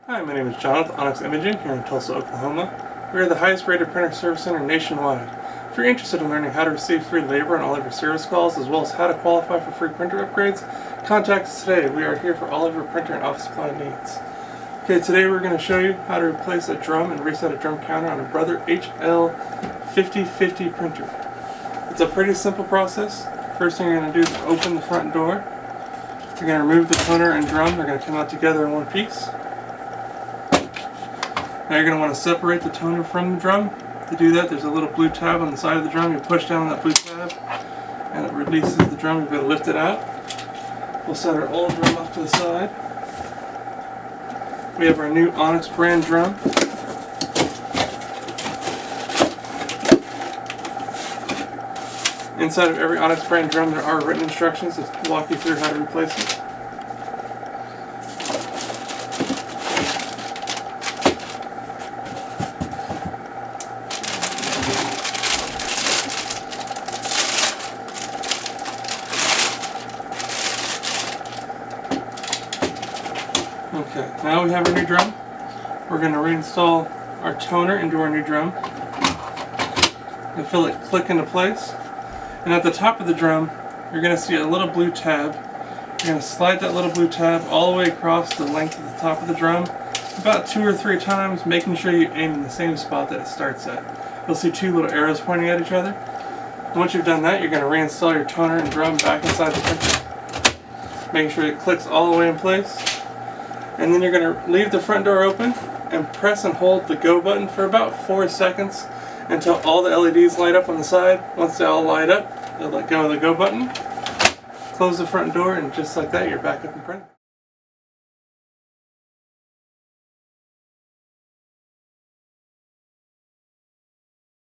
Hi, my name is John with Onyx Imaging here in Tulsa, Oklahoma. We are the highest rated printer service center nationwide. If you're interested in learning how to receive free labor on all of your service calls, as well as how to qualify for free printer upgrades, contact us today. We are here for all of your printer and office supply needs. Okay, today we're going to show you how to replace a drum and reset a drum counter on a Brother HL-5050 printer. It's a pretty simple process. First thing you're going to do is open the front door. You're going to remove the toner and drum. They're going to come out together in one piece. Now you're going to want to separate the toner from the drum. To do that, there's a little blue tab on the side of the drum. You push down on that blue tab and it releases the drum. You'll be able to lift it out. We'll set our old drum off to the side. We have our new Onyx brand drum. Inside of every Onyx brand drum there are written instructions to walk you through how to replace it. Okay, now we have our new drum. We're going to reinstall our toner into our new drum and feel it click into place. And at the top of the drum, you're going to see a little blue tab. You're going to slide that little blue tab all the way across the length of the top of the drum, about 2 or 3 times, making sure you aim in the same spot that it starts at. You'll see 2 little arrows pointing at each other. And once you've done that, you're going to reinstall your toner and drum back inside the printer, making sure it clicks all the way in place. And then you're going to leave the front door open and press and hold the go button for about 4 seconds until all the LEDs light up on the side. Once they all light up, you'll let go of the go button, close the front door, and just like that you're back up and printing.